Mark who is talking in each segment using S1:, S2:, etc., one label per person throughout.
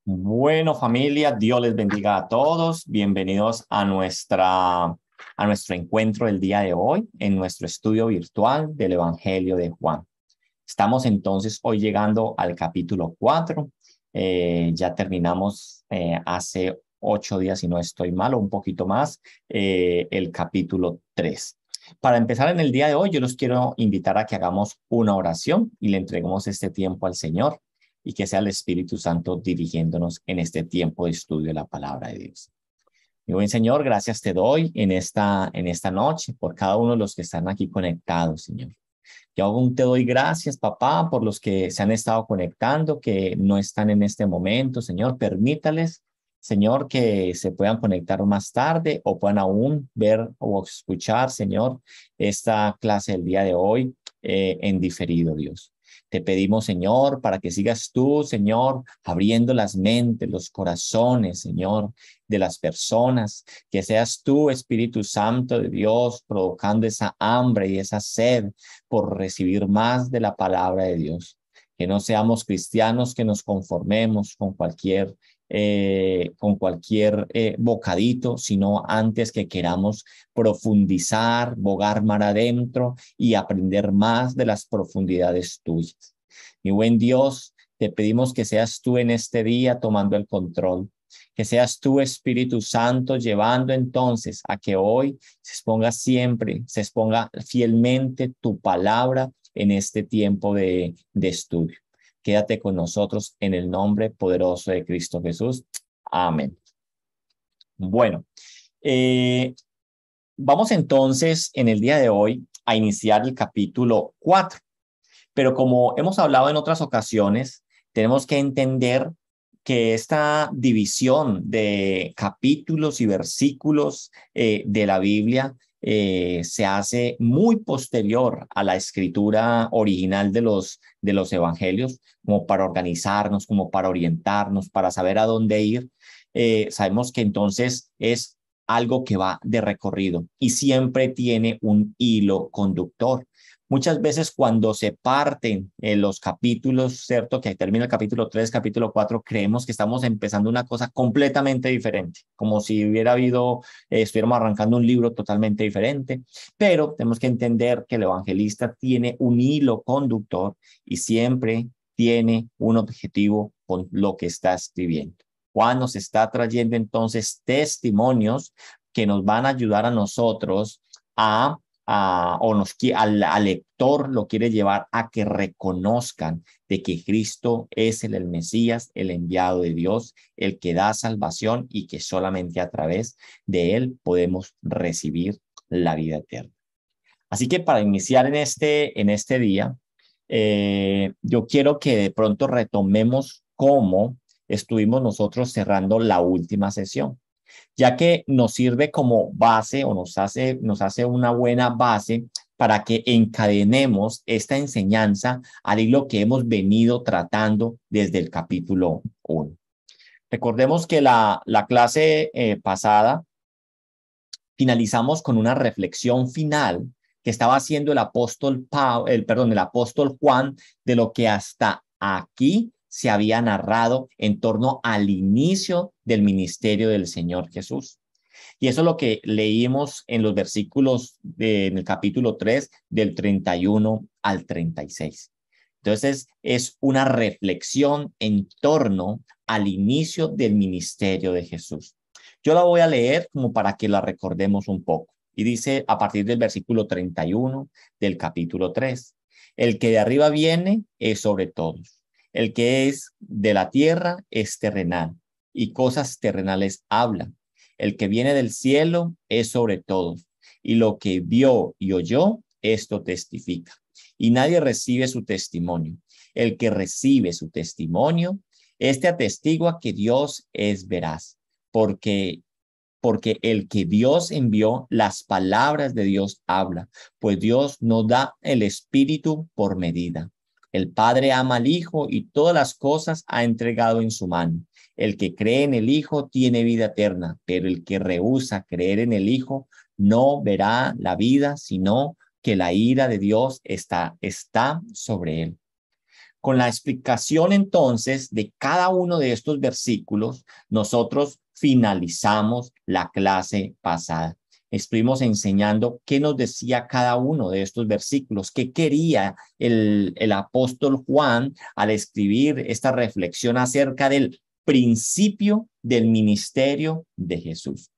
S1: Bueno, familia, Dios les bendiga a todos. Bienvenidos a nuestro encuentro del día de hoy en nuestro estudio virtual del Evangelio de Juan. Estamos entonces hoy llegando al capítulo 4. Ya terminamos hace 8 días, si no estoy mal, o un poquito más, el capítulo 3. Para empezar en el día de hoy, yo los quiero invitar a que hagamos una oración y le entreguemos este tiempo al Señor y que sea el Espíritu Santo dirigiéndonos en este tiempo de estudio de la palabra de Dios. Mi buen Señor, gracias te doy en esta noche por cada uno de los que están aquí conectados, Señor. Yo aún te doy gracias, papá, por los que se han estado conectando, que no están en este momento, Señor. Permítales, Señor, que se puedan conectar más tarde o puedan aún ver o escuchar, Señor, esta clase del día de hoy en diferido, Dios. Te pedimos, Señor, para que sigas tú, Señor, abriendo las mentes, los corazones, Señor, de las personas, que seas tú, Espíritu Santo de Dios, provocando esa hambre y esa sed por recibir más de la palabra de Dios. Que no seamos cristianos que nos conformemos con cualquier bocadito, sino antes que queramos profundizar, bogar mar adentro y aprender más de las profundidades tuyas. Mi buen Dios, te pedimos que seas tú en este día tomando el control, que seas tú, Espíritu Santo, llevando entonces a que hoy se exponga fielmente tu palabra en este tiempo de estudio. Quédate con nosotros en el nombre poderoso de Cristo Jesús. Amén. Bueno, vamos entonces en el día de hoy a iniciar el capítulo 4. Pero como hemos hablado en otras ocasiones, tenemos que entender que esta división de capítulos y versículos de la Biblia se hace muy posterior a la escritura original de los evangelios, como para organizarnos, como para orientarnos, para saber a dónde ir. Sabemos que entonces es algo que va de recorrido y siempre tiene un hilo conductor. Muchas veces cuando se parten los capítulos, ¿cierto? Que termina el capítulo 3, capítulo 4, creemos que estamos empezando una cosa completamente diferente, como si estuviéramos arrancando un libro totalmente diferente, pero tenemos que entender que el evangelista tiene un hilo conductor y siempre tiene un objetivo con lo que está escribiendo. Juan nos está trayendo entonces testimonios que nos van a ayudar a nosotros al lector lo quiere llevar a que reconozcan de que Cristo es el Mesías, el enviado de Dios, el que da salvación y que solamente a través de él podemos recibir la vida eterna. Así que para iniciar en este día, yo quiero que de pronto retomemos cómo estuvimos nosotros cerrando la última sesión, ya que nos sirve como base o nos hace una buena base para que encadenemos esta enseñanza al hilo que hemos venido tratando desde el capítulo 1. Recordemos que la clase pasada finalizamos con una reflexión final que estaba haciendo el apóstol Juan de lo que hasta aquí se había narrado en torno al inicio del ministerio del Señor Jesús. Y eso es lo que leímos en los versículos en el capítulo 3, del 31 al 36. Entonces, es una reflexión en torno al inicio del ministerio de Jesús. Yo la voy a leer como para que la recordemos un poco. Y dice a partir del versículo 31 del capítulo 3, el que de arriba viene es sobre todos. El que es de la tierra es terrenal y cosas terrenales habla. El que viene del cielo es sobre todos y lo que vio y oyó, esto testifica. Y nadie recibe su testimonio. El que recibe su testimonio, este atestigua que Dios es veraz, porque el que Dios envió, las palabras de Dios habla, pues Dios no da el Espíritu por medida. El Padre ama al Hijo y todas las cosas ha entregado en su mano. El que cree en el Hijo tiene vida eterna, pero el que rehúsa creer en el Hijo no verá la vida, sino que la ira de Dios está sobre él. Con la explicación entonces de cada uno de estos versículos, nosotros finalizamos la clase pasada. Estuvimos enseñando qué nos decía cada uno de estos versículos, qué quería el apóstol Juan al escribir esta reflexión acerca del principio del ministerio de Jesús.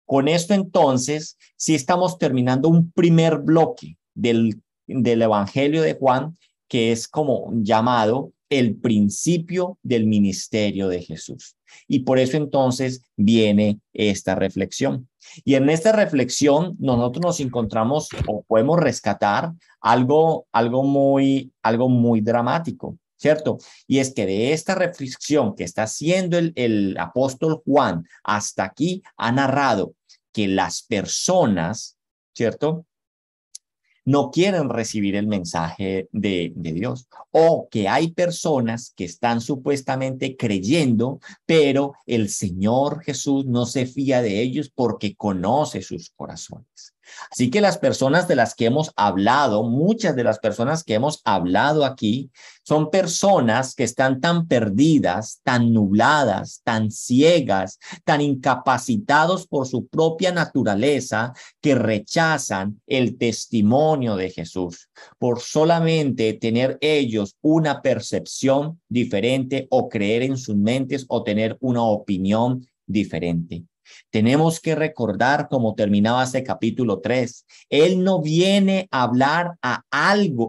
S1: Con esto entonces, sí estamos terminando un primer bloque del Evangelio de Juan, que es como llamado el principio del ministerio de Jesús. Y por eso entonces viene esta reflexión. Y en esta reflexión nosotros nos encontramos o podemos rescatar algo muy dramático, ¿cierto? Y es que de esta reflexión que está haciendo el apóstol Juan hasta aquí ha narrado que las personas, ¿cierto?, no quieren recibir el mensaje de Dios, o que hay personas que están supuestamente creyendo, pero el Señor Jesús no se fía de ellos porque conoce sus corazones. Así que las personas de las que hemos hablado, muchas de las personas que hemos hablado aquí, son personas que están tan perdidas, tan nubladas, tan ciegas, tan incapacitados por su propia naturaleza, que rechazan el testimonio de Jesús por solamente tener ellos una percepción diferente o creer en sus mentes o tener una opinión diferente. Tenemos que recordar cómo terminaba este capítulo 3. Él no viene a hablar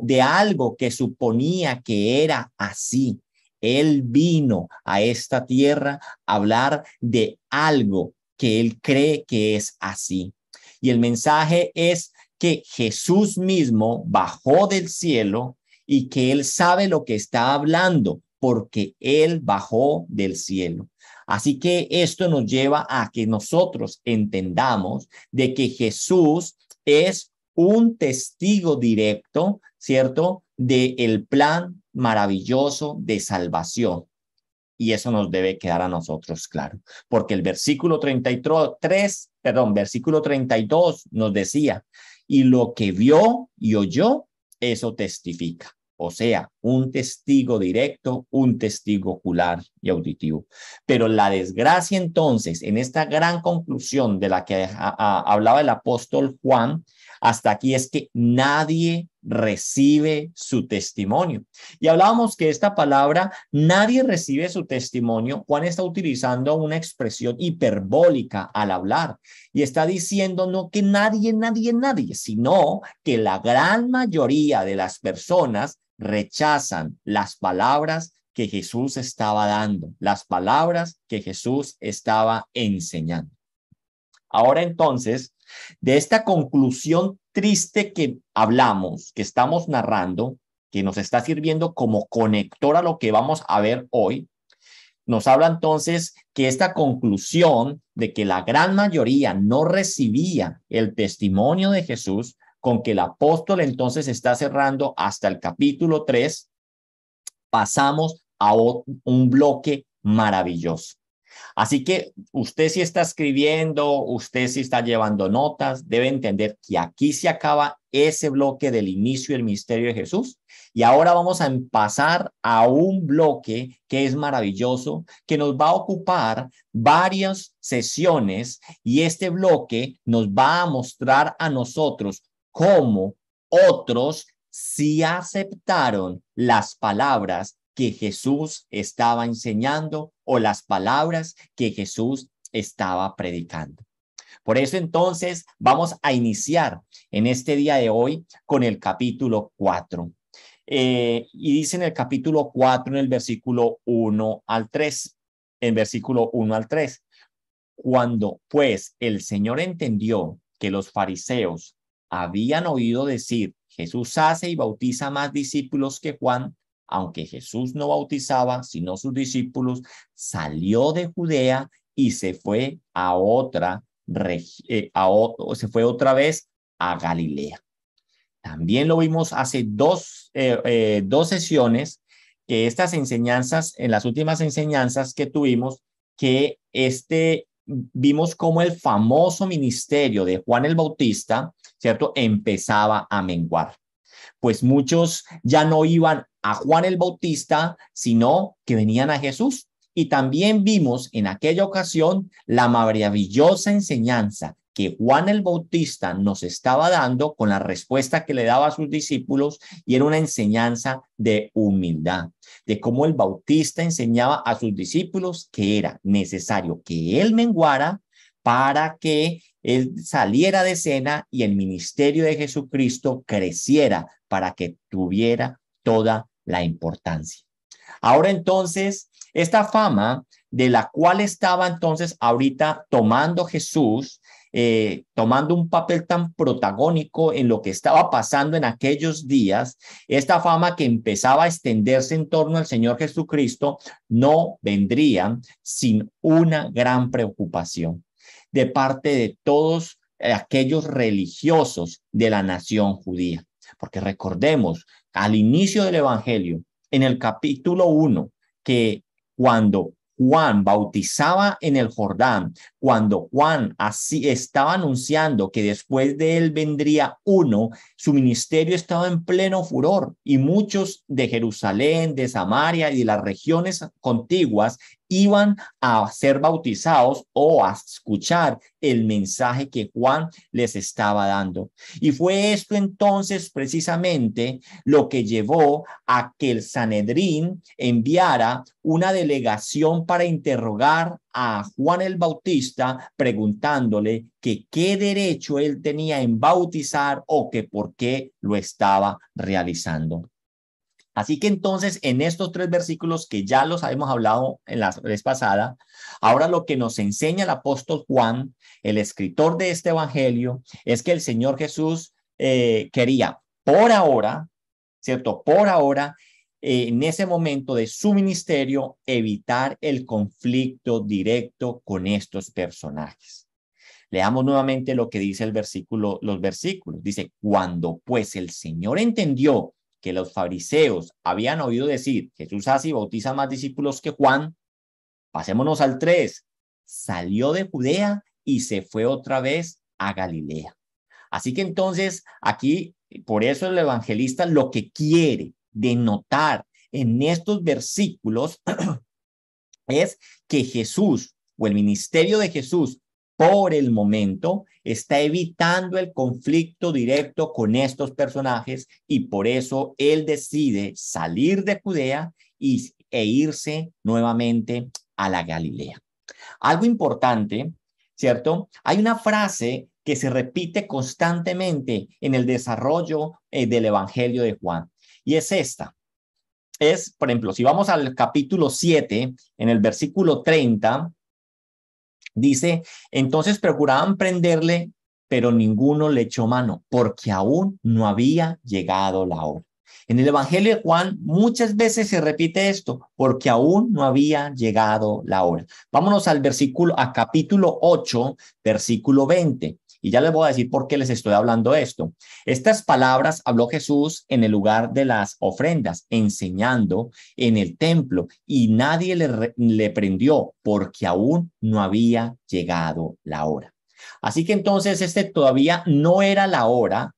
S1: de algo que suponía que era así. Él vino a esta tierra a hablar de algo que él cree que es así. Y el mensaje es que Jesús mismo bajó del cielo y que él sabe lo que está hablando porque él bajó del cielo. Así que esto nos lleva a que nosotros entendamos de que Jesús es un testigo directo, ¿cierto?, del plan maravilloso de salvación. Y eso nos debe quedar a nosotros claro, porque el versículo 32 nos decía, y lo que vio y oyó, eso testifica. O sea, un testigo directo, un testigo ocular y auditivo. Pero la desgracia entonces, en esta gran conclusión de la que hablaba el apóstol Juan, hasta aquí es que nadie recibe su testimonio. Y hablábamos que esta palabra, nadie recibe su testimonio. Juan está utilizando una expresión hiperbólica al hablar y está diciendo no que nadie, sino que la gran mayoría de las personas rechazan las palabras que Jesús estaba dando, las palabras que Jesús estaba enseñando. Ahora entonces, de esta conclusión triste que hablamos, que estamos narrando, que nos está sirviendo como conector a lo que vamos a ver hoy, nos habla entonces que esta conclusión de que la gran mayoría no recibía el testimonio de Jesús, con que el apóstol entonces está cerrando hasta el capítulo 3, pasamos a un bloque maravilloso. Así que usted si está escribiendo, usted si está llevando notas, debe entender que aquí se acaba ese bloque del inicio del misterio de Jesús. Y ahora vamos a pasar a un bloque que es maravilloso, que nos va a ocupar varias sesiones y este bloque nos va a mostrar a nosotros cómo otros sí aceptaron las palabras que Jesús estaba enseñando o las palabras que Jesús estaba predicando. Por eso entonces vamos a iniciar en este día de hoy con el capítulo 4. Y dice en el capítulo 4, en el versículo 1 al 3, en versículo 1 al 3, cuando pues el Señor entendió que los fariseos habían oído decir, Jesús hace y bautiza más discípulos que Juan, aunque Jesús no bautizaba, sino sus discípulos, salió de Judea y se fue se fue otra vez a Galilea. También lo vimos hace dos sesiones, que estas enseñanzas, en las últimas enseñanzas que tuvimos, que vimos cómo el famoso ministerio de Juan el Bautista, ¿cierto?, empezaba a menguar. Pues muchos ya no iban a Juan el Bautista, sino que venían a Jesús. Y también vimos en aquella ocasión la maravillosa enseñanza que Juan el Bautista nos estaba dando con la respuesta que le daba a sus discípulos, y era una enseñanza de humildad, de cómo el Bautista enseñaba a sus discípulos que era necesario que él menguara para que él saliera de escena y el ministerio de Jesucristo creciera para que tuviera toda la importancia. Ahora entonces, esta fama de la cual estaba entonces ahorita tomando Jesús, tomando un papel tan protagónico en lo que estaba pasando en aquellos días, esta fama que empezaba a extenderse en torno al Señor Jesucristo, no vendría sin una gran preocupación de parte de todos aquellos religiosos de la nación judía. Porque recordemos, al inicio del Evangelio, en el capítulo 1, que cuando Juan bautizaba en el Jordán, cuando Juan así estaba anunciando que después de él vendría uno, su ministerio estaba en pleno furor y muchos de Jerusalén, de Samaria y de las regiones contiguas iban a ser bautizados o a escuchar el mensaje que Juan les estaba dando. Y fue esto entonces precisamente lo que llevó a que el Sanedrín enviara una delegación para interrogar a Juan el Bautista, preguntándole que qué derecho él tenía en bautizar o que por qué lo estaba realizando. Así que entonces en estos 3 versículos que ya los habíamos hablado en la vez pasada, ahora lo que nos enseña el apóstol Juan, el escritor de este evangelio, es que el Señor Jesús quería por ahora, ¿cierto? Por ahora, en ese momento de su ministerio, evitar el conflicto directo con estos personajes. Leamos nuevamente lo que dice el versículo, los versículos. Dice, cuando pues el Señor entendió que los fariseos habían oído decir, Jesús hace y bautiza más discípulos que Juan, pasémonos al 3, salió de Judea y se fue otra vez a Galilea. Así que entonces aquí, por eso el evangelista lo que quiere denotar en estos versículos es que Jesús o el ministerio de Jesús por el momento está evitando el conflicto directo con estos personajes y por eso él decide salir de Judea e irse nuevamente a la Galilea. Algo importante, ¿cierto? Hay una frase que se repite constantemente en el desarrollo del Evangelio de Juan y es esta. Es, por ejemplo, si vamos al capítulo 7, en el versículo 30, dice, entonces procuraban prenderle, pero ninguno le echó mano, porque aún no había llegado la hora. En el Evangelio de Juan muchas veces se repite esto, porque aún no había llegado la hora. Vámonos al capítulo 8, versículo 20. Y ya les voy a decir por qué les estoy hablando esto. Estas palabras habló Jesús en el lugar de las ofrendas, enseñando en el templo, y nadie le prendió porque aún no había llegado la hora. Así que entonces todavía no era la hora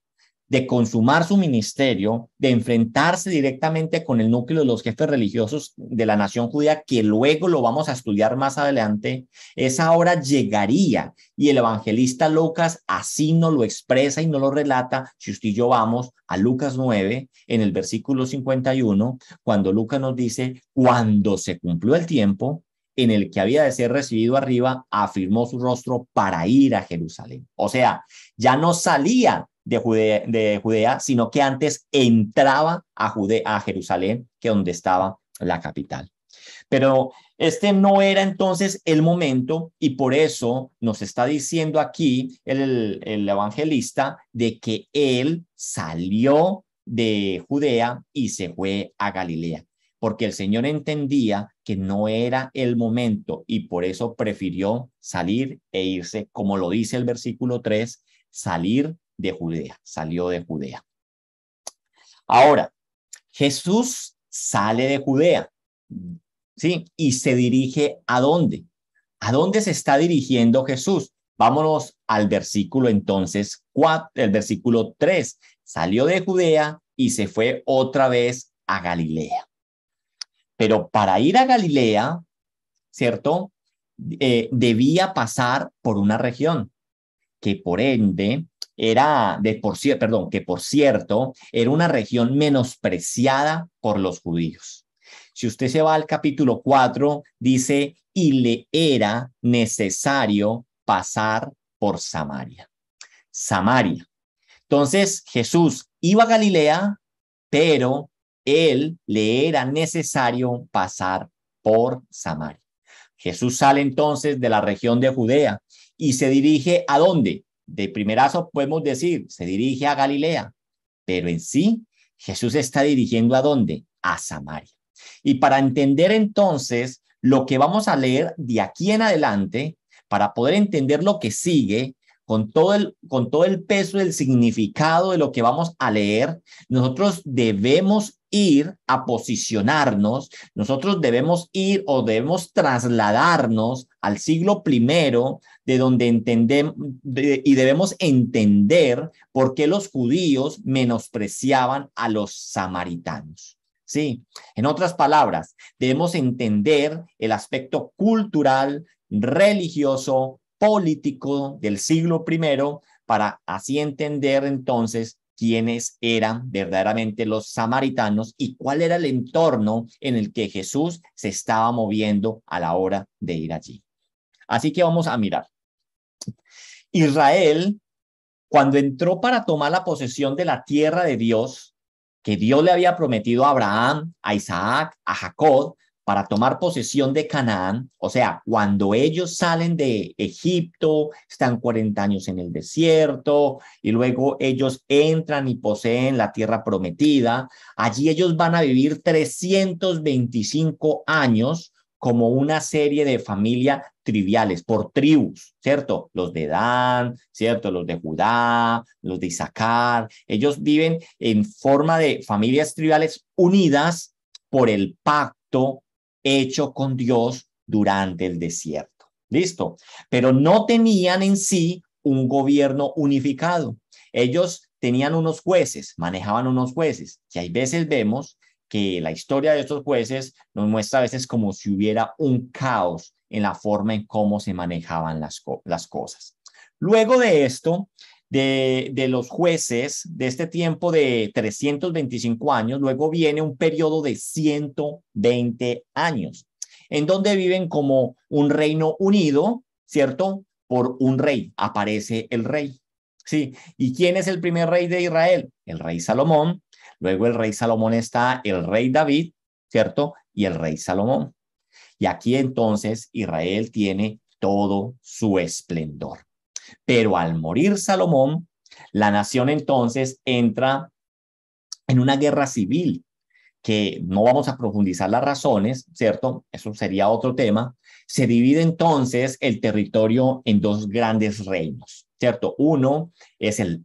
S1: de consumar su ministerio, de enfrentarse directamente con el núcleo de los jefes religiosos de la nación judía, que luego lo vamos a estudiar más adelante. Esa hora llegaría y el evangelista Lucas así nos lo expresa y nos lo relata. Si usted y yo vamos a Lucas 9, en el versículo 51, cuando Lucas nos dice, cuando se cumplió el tiempo en el que había de ser recibido arriba, afirmó su rostro para ir a Jerusalén. O sea, ya no salía de Judea, sino que antes entraba a Jerusalén, que donde estaba la capital. Pero no era entonces el momento y por eso nos está diciendo aquí el evangelista de que él salió de Judea y se fue a Galilea, porque el Señor entendía que no era el momento y por eso prefirió salir e irse, como lo dice el versículo 3, salir de Judea, salió de Judea. Ahora, Jesús sale de Judea, ¿sí? Y se dirige ¿a dónde? ¿A dónde se está dirigiendo Jesús? Vámonos al versículo entonces 4, el versículo 3. Salió de Judea y se fue otra vez a Galilea. Pero para ir a Galilea, ¿cierto? Debía pasar por una región que por ende era que por cierto, era una región menospreciada por los judíos. Si usted se va al capítulo 4, dice, y le era necesario pasar por Samaria. Samaria. Entonces Jesús iba a Galilea, pero él le era necesario pasar por Samaria. Jesús sale entonces de la región de Judea y se dirige ¿a dónde? De primerazo podemos decir, se dirige a Galilea, pero en sí Jesús está dirigiendo ¿a dónde? A Samaria. Y para entender entonces lo que vamos a leer de aquí en adelante, para poder entender lo que sigue, con todo el peso del significado de lo que vamos a leer, nosotros debemos ir a posicionarnos, nosotros debemos ir o debemos trasladarnos al siglo primero, de donde entendemos y debemos entender por qué los judíos menospreciaban a los samaritanos. Sí, en otras palabras, debemos entender el aspecto cultural, religioso, político del siglo primero para así entender entonces quiénes eran verdaderamente los samaritanos y cuál era el entorno en el que Jesús se estaba moviendo a la hora de ir allí. Así que vamos a mirar. Israel, cuando entró para tomar la posesión de la tierra de Dios, que Dios le había prometido a Abraham, a Isaac, a Jacob, para tomar posesión de Canaán, o sea, cuando ellos salen de Egipto, están 40 años en el desierto y luego ellos entran y poseen la tierra prometida, allí ellos van a vivir 325 años como una serie de familias triviales, por tribus, ¿cierto? Los de Dan, ¿cierto? Los de Judá, los de Isaacar, ellos viven en forma de familias triviales unidas por el pacto hecho con Dios durante el desierto. ¿Listo? Pero no tenían en sí un gobierno unificado. Ellos tenían unos jueces, manejaban unos jueces, que hay veces vemos que la historia de estos jueces nos muestra a veces como si hubiera un caos en la forma en cómo se manejaban las cosas. Luego de esto, de los jueces de este tiempo de 325 años, luego viene un periodo de 120 años, en donde viven como un reino unido, ¿cierto? Por un rey, aparece el rey. Sí, ¿y quién es el primer rey de Israel? El rey Salomón. Luego el rey Salomón está el rey David, ¿cierto? Y el rey Salomón. Y aquí entonces Israel tiene todo su esplendor. Pero al morir Salomón, la nación entonces entra en una guerra civil, que no vamos a profundizar las razones, ¿cierto? Eso sería otro tema. Se divide entonces el territorio en dos grandes reinos, ¿cierto? Uno es el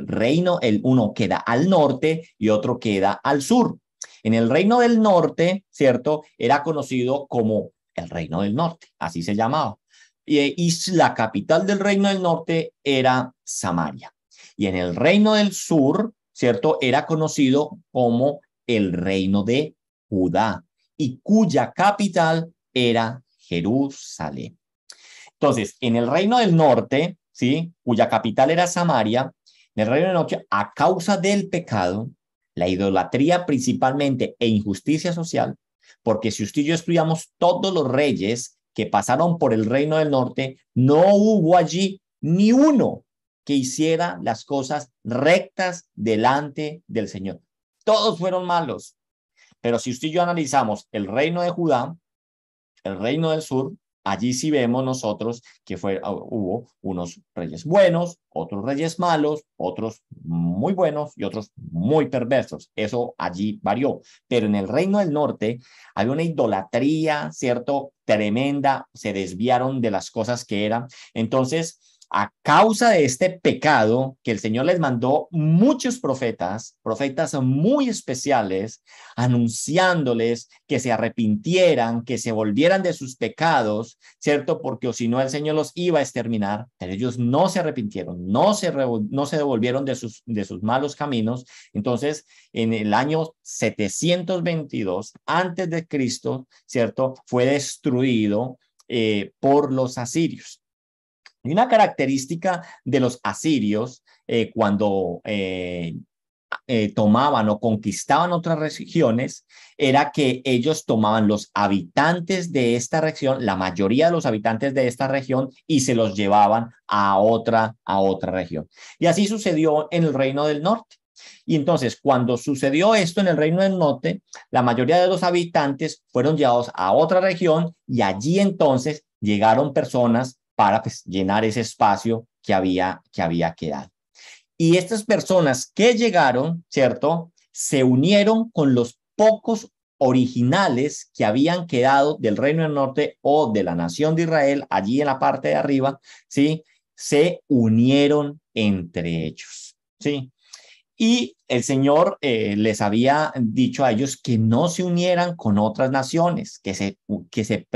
S1: reino, uno queda al norte y otro queda al sur. En el reino del norte, ¿cierto? Era conocido como el reino del norte, así se llamaba. Y la capital del reino del norte era Samaria. Y en el reino del sur, ¿cierto? Era conocido como el reino de Judá y cuya capital era Jerusalén. Entonces, en el reino del norte, ¿sí? Cuya capital era Samaria, en el reino del norte, a causa del pecado, la idolatría principalmente e injusticia social, porque si usted y yo estudiamos todos los reyes que pasaron por el reino del norte, no hubo allí ni uno que hiciera las cosas rectas delante del Señor. Todos fueron malos. Pero si usted y yo analizamos el reino de Judá, el reino del sur, allí sí vemos nosotros que hubo unos reyes buenos, otros reyes malos, otros muy buenos y otros muy perversos. Eso allí varió. Pero en el reino del norte había una idolatría, ¿cierto? Tremenda. Se desviaron de las cosas que eran. Entonces, A causa de este pecado que el Señor les mandó muchos profetas, profetas muy especiales, anunciándoles que se arrepintieran, que se volvieran de sus pecados, ¿cierto? Porque o si no el Señor los iba a exterminar, pero ellos no se arrepintieron, no se devolvieron de sus malos caminos. Entonces, en el año 722 antes de Cristo, ¿cierto? Fue destruido por los asirios. Y una característica de los asirios cuando tomaban o conquistaban otras regiones era que ellos tomaban los habitantes de esta región, la mayoría de los habitantes de esta región, y se los llevaban a otra región. Y así sucedió en el Reino del Norte. Y entonces, cuando sucedió esto en el Reino del Norte, la mayoría de los habitantes fueron llevados a otra región y allí entonces llegaron personas para pues, llenar ese espacio que había quedado. Y estas personas que llegaron, ¿cierto? Se unieron con los pocos originales que habían quedado del Reino del Norte o de la nación de Israel, allí en la parte de arriba, ¿sí? Se unieron entre ellos, ¿sí? Y el Señor les había dicho a ellos que no se unieran con otras naciones, que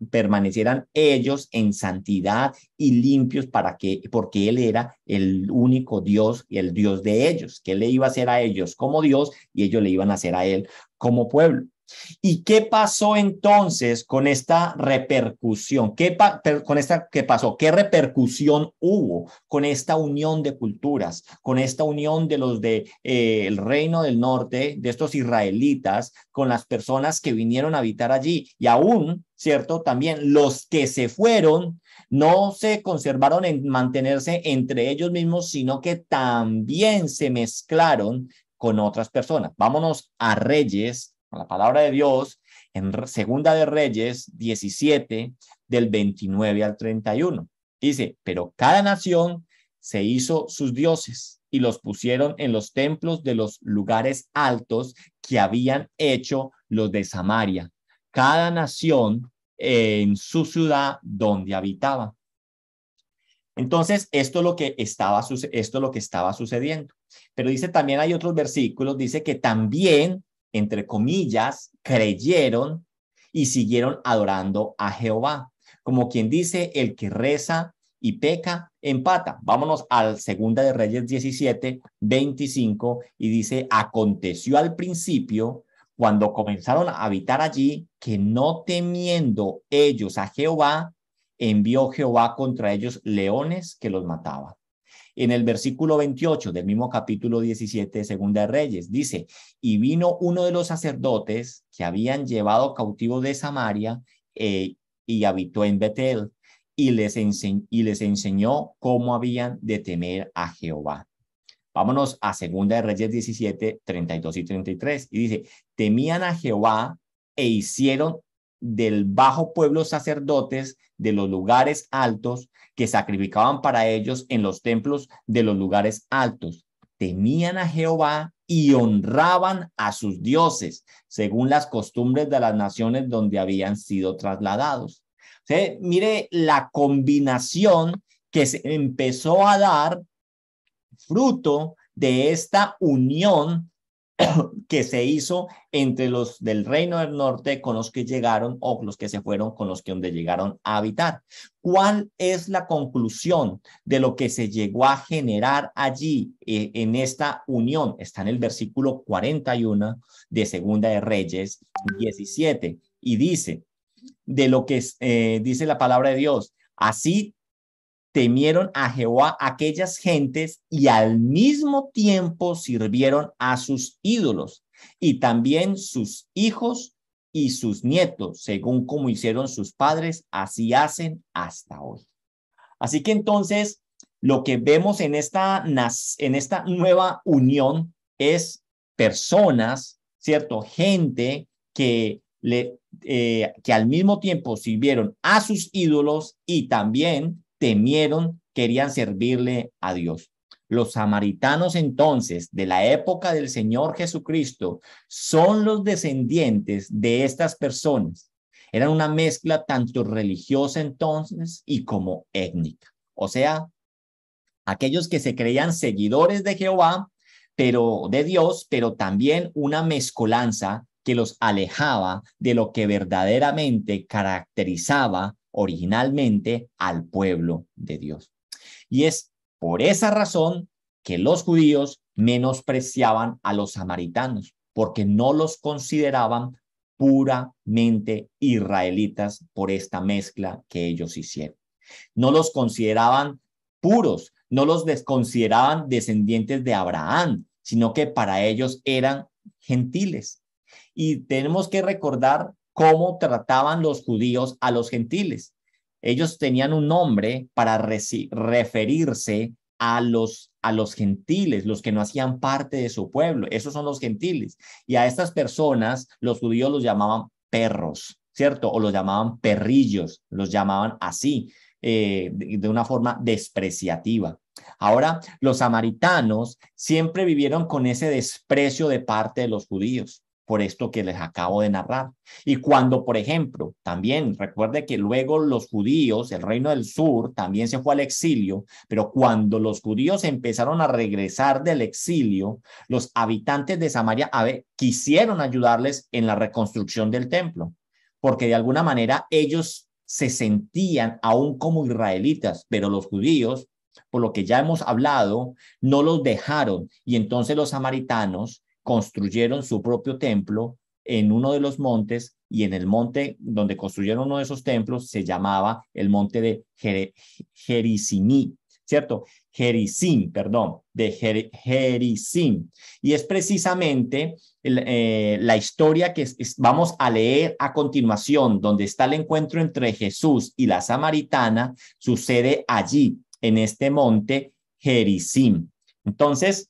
S1: permanecieran ellos en santidad y limpios porque Él era el único Dios y el Dios de ellos, que Él le iba a hacer a ellos como Dios y ellos le iban a hacer a Él como pueblo. ¿Y qué pasó entonces con esta repercusión? ¿Qué pasó? ¿Qué repercusión hubo con esta unión de culturas, con esta unión de los de el Reino del Norte, de estos israelitas, con las personas que vinieron a habitar allí? Y aún, ¿cierto? También los que se fueron no se conservaron en mantenerse entre ellos mismos, sino que también se mezclaron con otras personas. Vámonos a Reyes, a la palabra de Dios, en Segunda de Reyes 17, del 29 al 31. Dice, pero cada nación se hizo sus dioses y los pusieron en los templos de los lugares altos que habían hecho los de Samaria. Cada nación en su ciudad donde habitaba. Entonces, esto es lo que estaba sucediendo. Pero dice también, hay otros versículos, dice que también, entre comillas, creyeron y siguieron adorando a Jehová. Como quien dice, el que reza y peca, empata. Vámonos al Segunda de Reyes 17, 25, y dice, aconteció al principio, cuando comenzaron a habitar allí, que no temiendo ellos a Jehová, envió Jehová contra ellos leones que los mataban. En el versículo 28 del mismo capítulo 17 de Segunda de Reyes dice, y vino uno de los sacerdotes que habían llevado cautivo de Samaria y habitó en Betel y les enseñó cómo habían de temer a Jehová. Vámonos a Segunda de Reyes 17, 32 y 33. Y dice, temían a Jehová e hicieron del bajo pueblo sacerdotes de los lugares altos que sacrificaban para ellos en los templos de los lugares altos. Temían a Jehová y honraban a sus dioses, según las costumbres de las naciones donde habían sido trasladados. O sea, mire la combinación que se empezó a dar fruto de esta unión que se hizo entre los del Reino del Norte con los que llegaron o los que se fueron con los que donde llegaron a habitar. ¿Cuál es la conclusión de lo que se llegó a generar allí en esta unión? Está en el versículo 41 de Segunda de Reyes 17 y dice, de lo que dice la palabra de Dios, así temieron a Jehová aquellas gentes y al mismo tiempo sirvieron a sus ídolos y también sus hijos y sus nietos, según como hicieron sus padres, así hacen hasta hoy. Así que entonces lo que vemos en esta nueva unión es personas, ¿cierto? Gente que que al mismo tiempo sirvieron a sus ídolos y también temieron, querían servirle a Dios. Los samaritanos entonces de la época del Señor Jesucristo son los descendientes de estas personas. Eran una mezcla tanto religiosa entonces y como étnica. O sea, aquellos que se creían seguidores de Jehová, pero de Dios, pero también una mezcolanza que los alejaba de lo que verdaderamente caracterizaba originalmente al pueblo de Dios. Y es por esa razón que los judíos menospreciaban a los samaritanos, porque no los consideraban puramente israelitas por esta mezcla que ellos hicieron. No los consideraban puros, no los desconsideraban descendientes de Abraham, sino que para ellos eran gentiles. Y tenemos que recordar cómo trataban los judíos a los gentiles. Ellos tenían un nombre para referirse a los gentiles, los que no hacían parte de su pueblo. Esos son los gentiles. Y a estas personas los judíos los llamaban perros, ¿cierto? O los llamaban perrillos, los llamaban así, de una forma despreciativa. Ahora, los samaritanos siempre vivieron con ese desprecio de parte de los judíos, por esto que les acabo de narrar. Y cuando, por ejemplo, también recuerde que luego los judíos, el reino del sur, también se fue al exilio, pero cuando los judíos empezaron a regresar del exilio, los habitantes de Samaria quisieron ayudarles en la reconstrucción del templo, porque de alguna manera ellos se sentían aún como israelitas, pero los judíos, por lo que ya hemos hablado, no los dejaron, y entonces los samaritanos construyeron su propio templo en uno de los montes, y en el monte donde construyeron uno de esos templos se llamaba el monte de Gerizimí, ¿cierto? Gerizim, perdón, de Gerizim. Y es precisamente la historia que vamos a leer a continuación, donde está el encuentro entre Jesús y la samaritana, sucede allí, en este monte Gerizim. Entonces,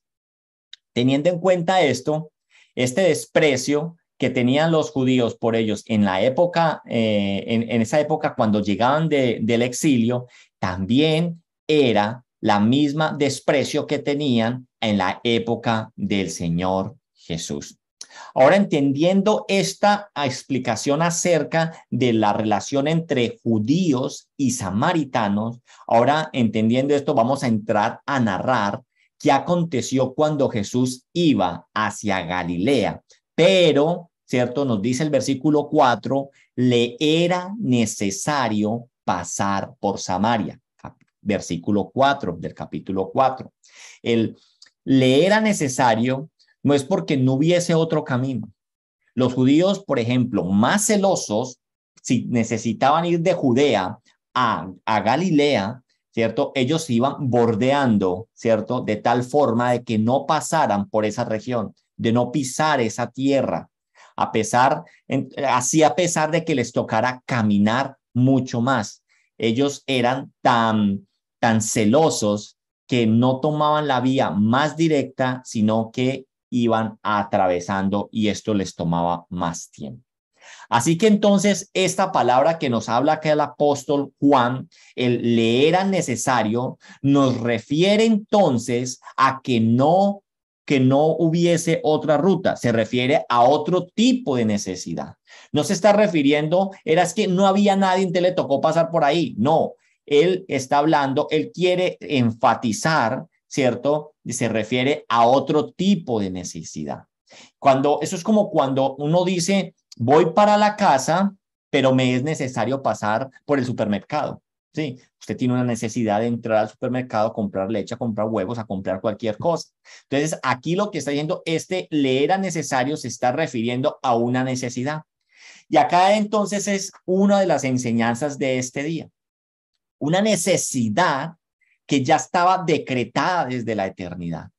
S1: teniendo en cuenta esto, este desprecio que tenían los judíos por ellos en la época, en esa época cuando llegaban del exilio, también era la misma desprecio que tenían en la época del Señor Jesús. Ahora, entendiendo esta explicación acerca de la relación entre judíos y samaritanos, ahora entendiendo esto, vamos a entrar a narrar qué aconteció cuando Jesús iba hacia Galilea. Pero, ¿cierto? Nos dice el versículo 4, le era necesario pasar por Samaria. Versículo 4 del capítulo 4. Le era necesario no es porque no hubiese otro camino. Los judíos, por ejemplo, más celosos, si necesitaban ir de Judea a Galilea, ¿cierto? Ellos iban bordeando, ¿cierto? De tal forma de que no pasaran por esa región, de no pisar esa tierra, así a pesar de que les tocara caminar mucho más. Ellos eran tan celosos que no tomaban la vía más directa, sino que iban atravesando y esto les tomaba más tiempo. Así que entonces esta palabra que nos habla acá el apóstol Juan, el le era necesario, nos refiere entonces a que no hubiese otra ruta, se refiere a otro tipo de necesidad. No se está refiriendo, era que no había nadie, entonces le tocó pasar por ahí. No, él está hablando, él quiere enfatizar, ¿cierto? Y se refiere a otro tipo de necesidad. Eso es como cuando uno dice, voy para la casa, pero me es necesario pasar por el supermercado. Sí, usted tiene una necesidad de entrar al supermercado, a comprar leche, a comprar huevos, a comprar cualquier cosa. Entonces, aquí lo que está diciendo, le era necesario, se está refiriendo a una necesidad. Y acá entonces es una de las enseñanzas de este día. Una necesidad que ya estaba decretada desde la eternidad.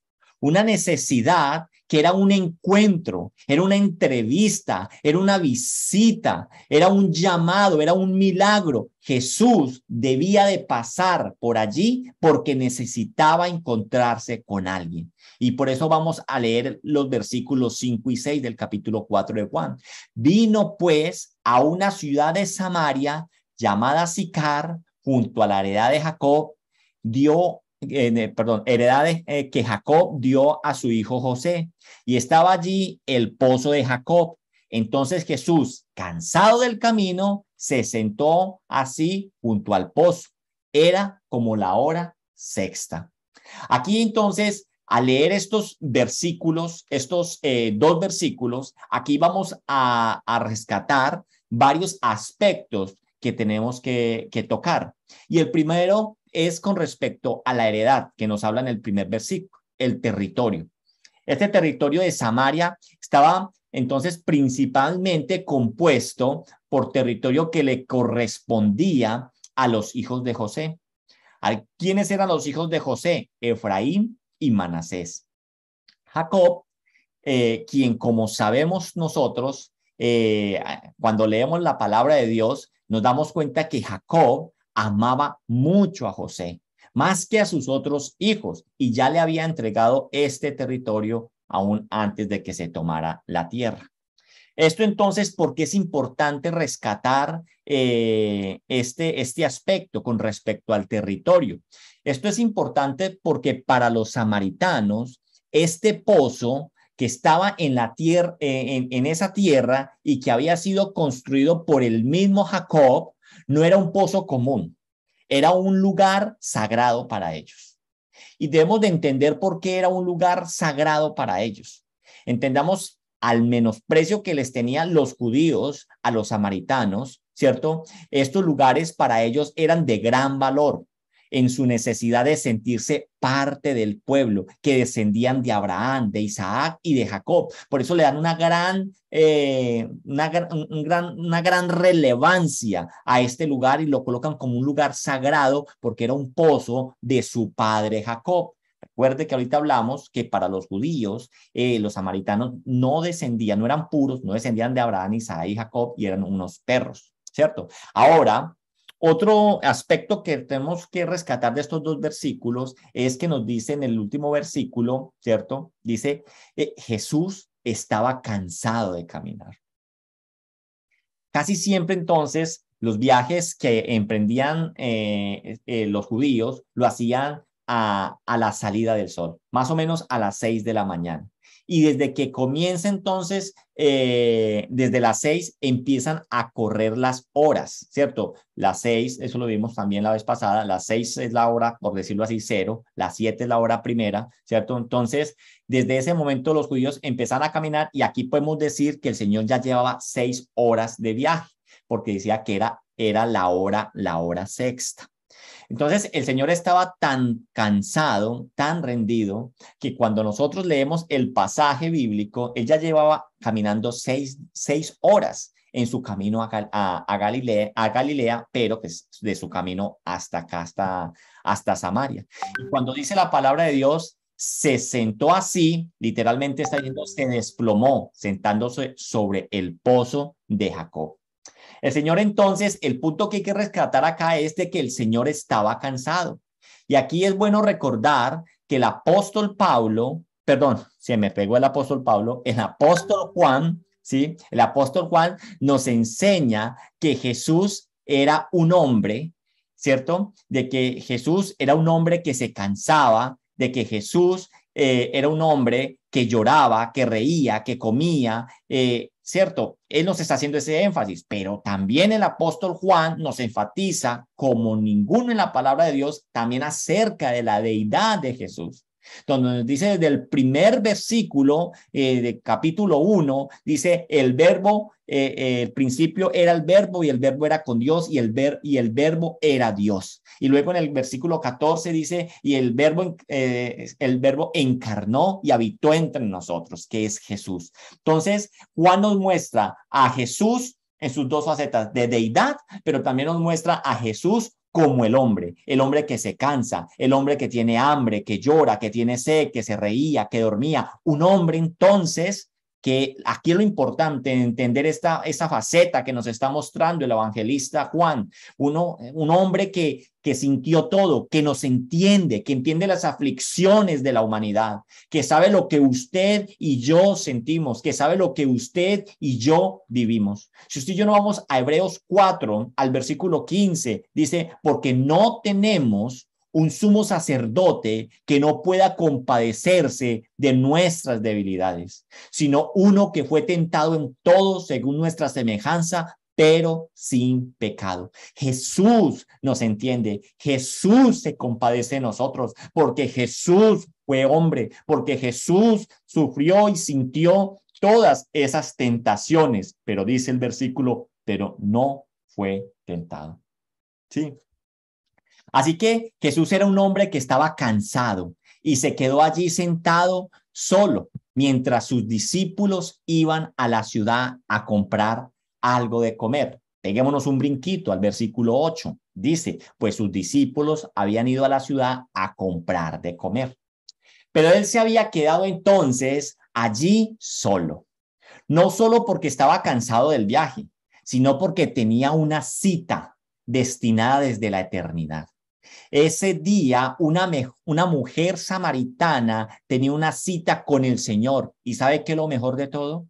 S1: Una necesidad que era un encuentro, era una entrevista, era una visita, era un llamado, era un milagro. Jesús debía de pasar por allí porque necesitaba encontrarse con alguien. Y por eso vamos a leer los versículos 5 y 6 del capítulo 4 de Juan. Vino pues a una ciudad de Samaria llamada Sicar, junto a la heredad de Jacob, que Jacob dio a su hijo José, y estaba allí el pozo de Jacob. Entonces Jesús, cansado del camino, se sentó así junto al pozo. Era como la hora sexta. Aquí entonces, al leer estos versículos, estos dos versículos, aquí vamos a rescatar varios aspectos que tenemos que tocar. Y el primero es con respecto a la heredad, que nos habla en el primer versículo, el territorio. Este territorio de Samaria estaba entonces principalmente compuesto por territorio que le correspondía a los hijos de José. ¿Quiénes eran los hijos de José? Efraín y Manasés. Jacob, quien como sabemos nosotros, cuando leemos la palabra de Dios, nos damos cuenta que Jacob amaba mucho a José, más que a sus otros hijos, y ya le había entregado este territorio aún antes de que se tomara la tierra. Esto entonces, ¿por qué es importante rescatar este aspecto con respecto al territorio? Esto es importante porque para los samaritanos, este pozo que estaba en la tierra, en esa tierra y que había sido construido por el mismo Jacob, no era un pozo común, era un lugar sagrado para ellos. Y debemos de entender por qué era un lugar sagrado para ellos. Entendamos al menosprecio que les tenían los judíos a los samaritanos, ¿cierto? Estos lugares para ellos eran de gran valor en su necesidad de sentirse parte del pueblo, que descendían de Abraham, de Isaac y de Jacob. Por eso le dan una gran relevancia a este lugar y lo colocan como un lugar sagrado porque era un pozo de su padre Jacob. Recuerde que ahorita hablamos que para los judíos, los samaritanos no descendían, no eran puros, no descendían de Abraham, Isaac y Jacob y eran unos perros, ¿cierto? Ahora, otro aspecto que tenemos que rescatar de estos dos versículos es que nos dice en el último versículo, ¿cierto? Dice, Jesús estaba cansado de caminar. Casi siempre entonces los viajes que emprendían los judíos lo hacían a la salida del sol, más o menos a las 6 de la mañana. Y desde que comienza entonces, desde las 6 empiezan a correr las horas, ¿cierto? Las 6, eso lo vimos también la vez pasada, las 6 es la hora, por decirlo así, 0, las 7 es la hora primera, ¿cierto? Entonces, desde ese momento los judíos empiezan a caminar y aquí podemos decir que el Señor ya llevaba 6 horas de viaje, porque decía que era la hora sexta. Entonces, el Señor estaba tan cansado, tan rendido, que cuando nosotros leemos el pasaje bíblico, él ya llevaba caminando seis horas en su camino a Galilea, pero que es de su camino hasta acá, hasta Samaria. Y cuando dice la palabra de Dios, se sentó así, literalmente está diciendo, se desplomó, sentándose sobre el pozo de Jacob. El Señor entonces, el punto que hay que rescatar acá es de que el Señor estaba cansado. Y aquí es bueno recordar que el apóstol Pablo, perdón, se me pegó el apóstol Pablo, el apóstol Juan, ¿sí? El apóstol Juan nos enseña que Jesús era un hombre, ¿cierto? De que Jesús era un hombre que se cansaba, de que Jesús era un hombre que lloraba, que reía, que comía, ¿cierto? Él nos está haciendo ese énfasis, pero también el apóstol Juan nos enfatiza, como ninguno en la palabra de Dios, también acerca de la deidad de Jesús. Donde nos dice desde el primer versículo de capítulo 1, dice el verbo, el principio era el verbo y el verbo era con Dios y el verbo era Dios. Y luego en el versículo 14 dice y el verbo encarnó y habitó entre nosotros, que es Jesús. Entonces Juan nos muestra a Jesús en sus dos facetas de deidad, pero también nos muestra a Jesús como el hombre que se cansa, el hombre que tiene hambre, que llora, que tiene sed, que se reía, que dormía. Un hombre entonces que aquí es lo importante, entender esa faceta que nos está mostrando el evangelista Juan, un hombre que sintió todo, que nos entiende, que entiende las aflicciones de la humanidad, que sabe lo que usted y yo sentimos, que sabe lo que usted y yo vivimos. Si usted y yo no vamos a Hebreos 4, al versículo 15, dice, porque no tenemos un sumo sacerdote que no pueda compadecerse de nuestras debilidades, sino uno que fue tentado en todo según nuestra semejanza, pero sin pecado. Jesús nos entiende, Jesús se compadece de nosotros, porque Jesús fue hombre, porque Jesús sufrió y sintió todas esas tentaciones, pero dice el versículo, pero no fue tentado. Sí. Así que Jesús era un hombre que estaba cansado y se quedó allí sentado solo mientras sus discípulos iban a la ciudad a comprar algo de comer. Peguémonos un brinquito al versículo 8. Dice, pues sus discípulos habían ido a la ciudad a comprar de comer. Pero él se había quedado entonces allí solo. No solo porque estaba cansado del viaje, sino porque tenía una cita destinada desde la eternidad. Ese día, una mujer samaritana tenía una cita con el Señor. ¿Y sabe qué es lo mejor de todo?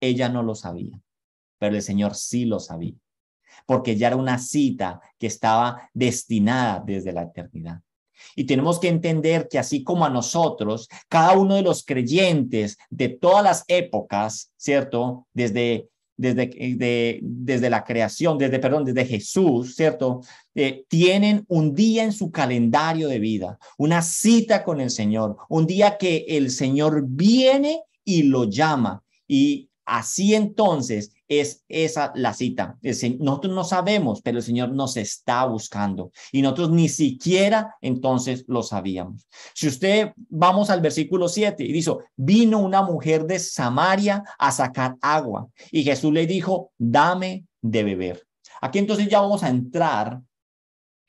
S1: Ella no lo sabía, pero el Señor sí lo sabía, porque ya era una cita que estaba destinada desde la eternidad. Y tenemos que entender que así como a nosotros, cada uno de los creyentes de todas las épocas, ¿cierto? Desde la creación, desde Jesús, ¿cierto? Tienen un día en su calendario de vida, una cita con el Señor, un día que el Señor viene y lo llama. Y así entonces es esa la cita. Nosotros no sabemos, pero el Señor nos está buscando y nosotros ni siquiera entonces lo sabíamos. Si usted vamos al versículo 7 y dice, vino una mujer de Samaria a sacar agua y Jesús le dijo, dame de beber. Aquí entonces ya vamos a entrar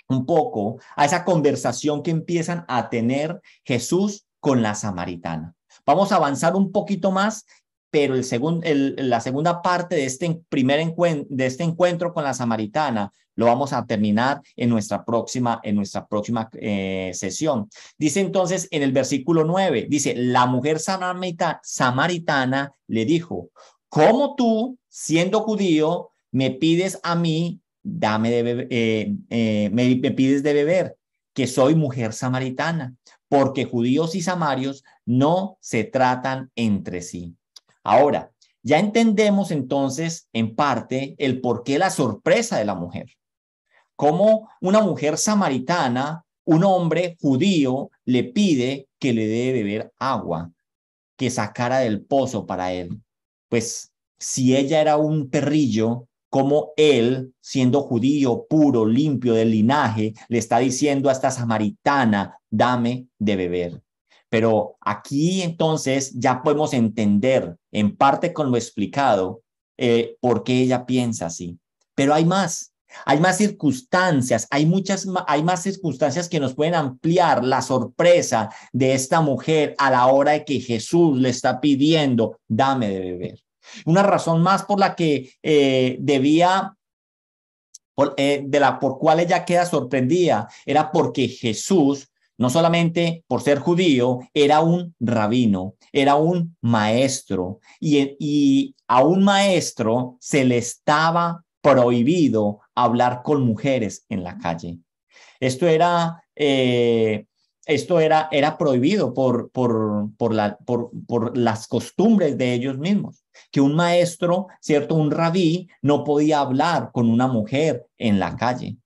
S1: un poco a esa conversación que empiezan a tener Jesús con la samaritana. Vamos a avanzar un poquito más, pero la segunda parte de este encuentro con la samaritana lo vamos a terminar en nuestra próxima sesión. Dice entonces en el versículo 9, dice, la mujer samaritana le dijo, ¿cómo tú, siendo judío, me pides a mí, me pides de beber, que soy mujer samaritana? Porque judíos y samarios no se tratan entre sí. Ahora, ya entendemos entonces en parte el por qué la sorpresa de la mujer. Cómo una mujer samaritana, un hombre judío, le pide que le dé beber agua, que sacara del pozo para él. Pues si ella era un perrillo, como él, siendo judío, puro, limpio del linaje, le está diciendo a esta samaritana, dame de beber. Pero aquí entonces ya podemos entender, en parte con lo explicado, por qué ella piensa así. Pero hay más circunstancias, hay más circunstancias que nos pueden ampliar la sorpresa de esta mujer a la hora de que Jesús le está pidiendo, dame de beber. Una razón más por la que por cual ella queda sorprendida era porque Jesús, no solamente por ser judío, era un rabino, era un maestro, y a un maestro se le estaba prohibido hablar con mujeres en la calle. Esto era prohibido por las costumbres de ellos mismos, que un maestro, ¿cierto? Un rabí no podía hablar con una mujer en la calle.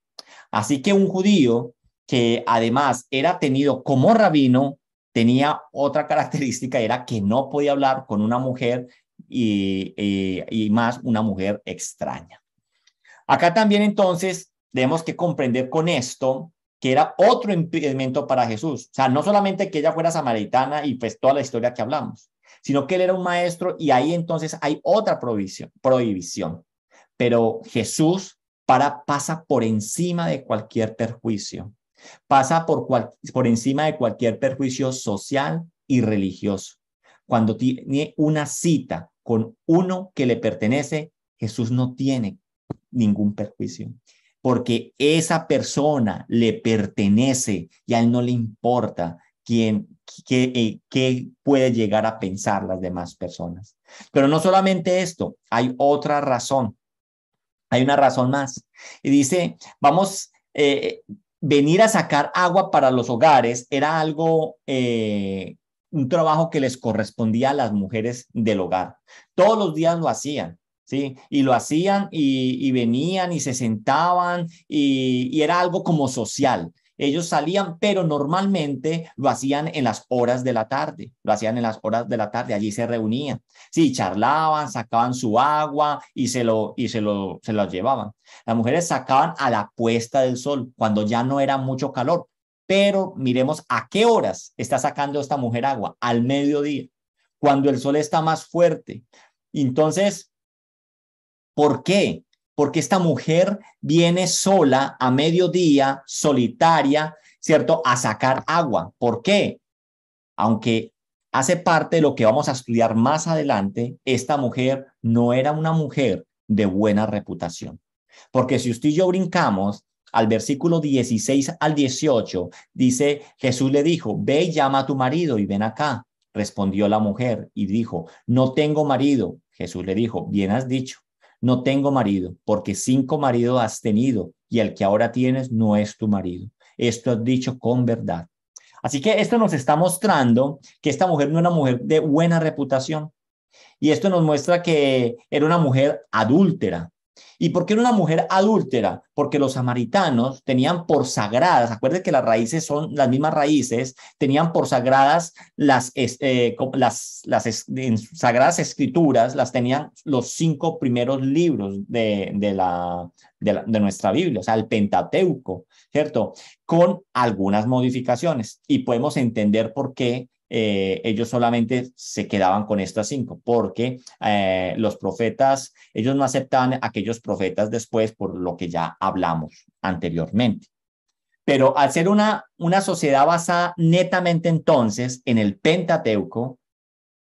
S1: Así que un judío que además era tenido como rabino, tenía otra característica, era que no podía hablar con una mujer y más una mujer extraña. Acá también entonces tenemos que comprender con esto que era otro impedimento para Jesús. O sea, no solamente que ella fuera samaritana y pues toda la historia que hablamos, sino que él era un maestro y ahí entonces hay otra prohibición. Pero Jesús pasa por encima de cualquier perjuicio, pasa por encima de cualquier perjuicio social y religioso. Cuando tiene una cita con uno que le pertenece, Jesús no tiene ningún perjuicio, porque esa persona le pertenece y a él no le importa qué puede llegar a pensar las demás personas. Pero no solamente esto, hay otra razón, hay una razón más. Y dice, venir a sacar agua para los hogares era algo, un trabajo que les correspondía a las mujeres del hogar. Todos los días lo hacían. ¿sí? Y lo hacían y venían y se sentaban y era algo como social. Ellos salían, pero normalmente lo hacían en las horas de la tarde, lo hacían en las horas de la tarde, allí se reunían, sí, charlaban, sacaban su agua y se lo llevaban. Las mujeres sacaban a la puesta del sol, cuando ya no era mucho calor, pero miremos a qué horas está sacando esta mujer agua, al mediodía, cuando el sol está más fuerte. Entonces, ¿por qué? Porque esta mujer viene sola a mediodía, solitaria, ¿cierto? A sacar agua. ¿Por qué? Aunque hace parte de lo que vamos a estudiar más adelante, esta mujer no era una mujer de buena reputación. Porque si usted y yo brincamos al versículo 16 al 18, dice, Jesús le dijo, ve y llama a tu marido y ven acá. Respondió la mujer y dijo, no tengo marido. Jesús le dijo, bien has dicho, no tengo marido, porque 5 maridos has tenido y el que ahora tienes no es tu marido. Esto has dicho con verdad. Así que esto nos está mostrando que esta mujer no era una mujer de buena reputación. Y esto nos muestra que era una mujer adúltera. ¿Y por qué era una mujer adúltera? Porque los samaritanos tenían por sagradas, acuérdense que las raíces son las mismas raíces, tenían por sagradas en sagradas escrituras, las tenían los 5 primeros libros de nuestra Biblia, o sea, el Pentateuco, ¿cierto? Con algunas modificaciones. Y podemos entender por qué ellos solamente se quedaban con estas 5, porque los profetas, ellos no aceptaban a aquellos profetas después por lo que ya hablamos anteriormente. Pero al ser una sociedad basada netamente entonces en el Pentateuco,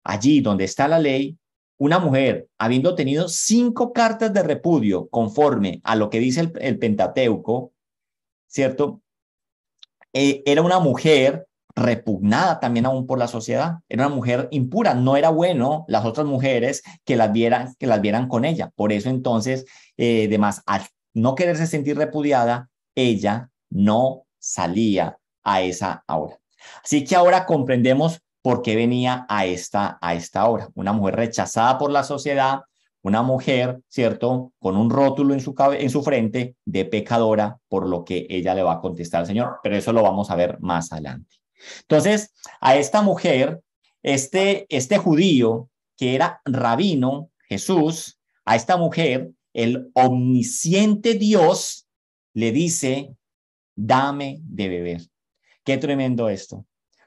S1: allí donde está la ley, una mujer, habiendo tenido 5 cartas de repudio conforme a lo que dice el Pentateuco, ¿cierto? Era una mujer repugnada también aún por la sociedad. Era una mujer impura. No era bueno las otras mujeres que las vieran con ella. Por eso entonces, además, al no quererse sentir repudiada, ella no salía a esa hora. Así que ahora comprendemos por qué venía a esta hora. Una mujer rechazada por la sociedad, una mujer, ¿cierto? Con un rótulo en su frente de pecadora, por lo que ella le va a contestar al Señor, pero eso lo vamos a ver más adelante. Entonces, a esta mujer, este judío que era rabino, Jesús, a esta mujer, el omnisciente Dios le dice, dame de beber. Qué tremendo esto.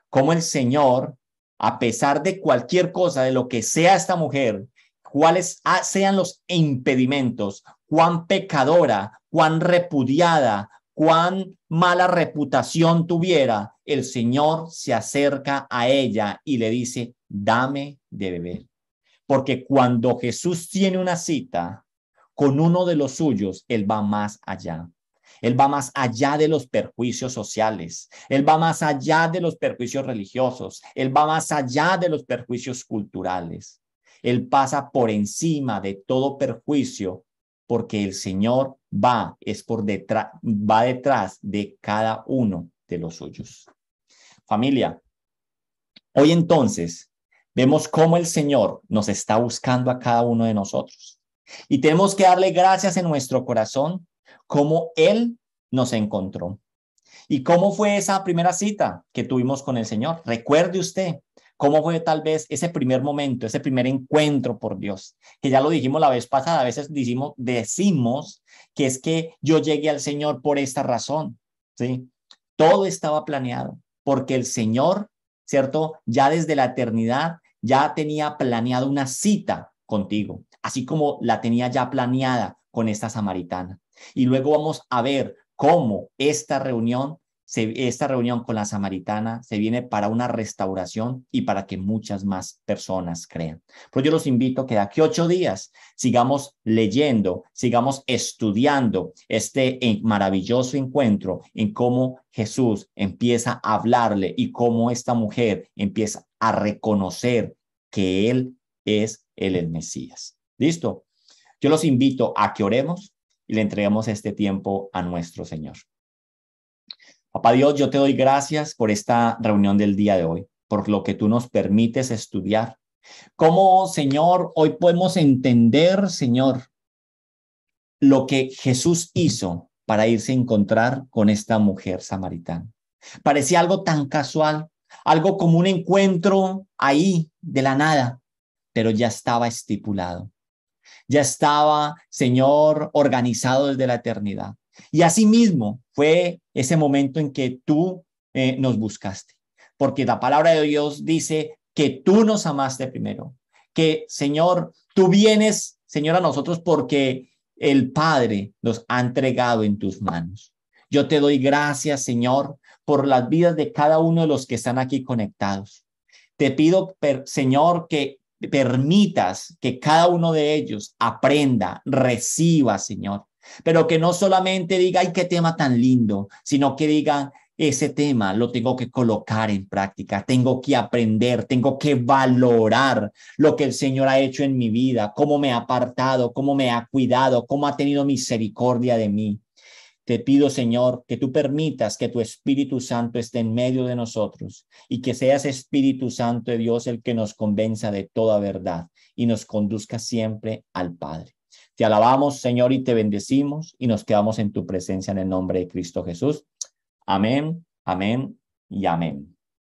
S1: Cómo el Señor, a pesar de cualquier cosa, de lo que sea esta mujer, cuáles sean los impedimentos, cuán pecadora, cuán repudiada, cuán mala reputación tuviera, el Señor se acerca a ella y le dice, dame de beber. Porque cuando Jesús tiene una cita con uno de los suyos, Él va más allá. Él va más allá de los perjuicios sociales. Él va más allá de los perjuicios religiosos. Él va más allá de los perjuicios culturales. Él pasa por encima de todo perjuicio porque el Señor va detrás de cada uno de los suyos. Familia, hoy entonces vemos cómo el Señor nos está buscando a cada uno de nosotros. Y tenemos que darle gracias en nuestro corazón cómo Él nos encontró. ¿Y cómo fue esa primera cita que tuvimos con el Señor? Recuerde usted cómo fue tal vez ese primer momento, ese primer encuentro por Dios, que ya lo dijimos la vez pasada, a veces decimos que es que yo llegué al Señor por esta razón, ¿sí? Todo estaba planeado, porque el Señor, ¿cierto? Ya desde la eternidad ya tenía planeado una cita contigo, así como la tenía ya planeada con esta samaritana. Y luego vamos a ver cómo esta reunión con la samaritana se viene para una restauración y para que muchas más personas crean. Pues yo los invito a que de aquí a 8 días sigamos leyendo, sigamos estudiando este maravilloso encuentro en cómo Jesús empieza a hablarle y cómo esta mujer empieza a reconocer que Él es el Mesías. ¿Listo? Yo los invito a que oremos y le entreguemos este tiempo a nuestro Señor. Papá Dios, yo te doy gracias por esta reunión del día de hoy, por lo que tú nos permites estudiar. ¿Cómo, Señor, hoy podemos entender, Señor, lo que Jesús hizo para irse a encontrar con esta mujer samaritana? Parecía algo tan casual, algo como un encuentro ahí de la nada, pero ya estaba estipulado, ya estaba, Señor, organizado desde la eternidad. Y asimismo fue ese momento en que tú nos buscaste, porque la palabra de Dios dice que tú nos amaste primero, que, Señor, tú vienes, Señor, a nosotros porque el Padre nos ha entregado en tus manos. Yo te doy gracias, Señor, por las vidas de cada uno de los que están aquí conectados. Te pido, Señor, que permitas que cada uno de ellos aprenda, reciba, Señor, pero que no solamente diga, ay, qué tema tan lindo, sino que diga, ese tema lo tengo que colocar en práctica, tengo que aprender, tengo que valorar lo que el Señor ha hecho en mi vida, cómo me ha apartado, cómo me ha cuidado, cómo ha tenido misericordia de mí. Te pido, Señor, que tú permitas que tu Espíritu Santo esté en medio de nosotros y que seas Espíritu Santo de Dios el que nos convenza de toda verdad y nos conduzca siempre al Padre. Te alabamos, Señor, y te bendecimos y nos quedamos en tu presencia en el nombre de Cristo Jesús. Amén, amén y amén.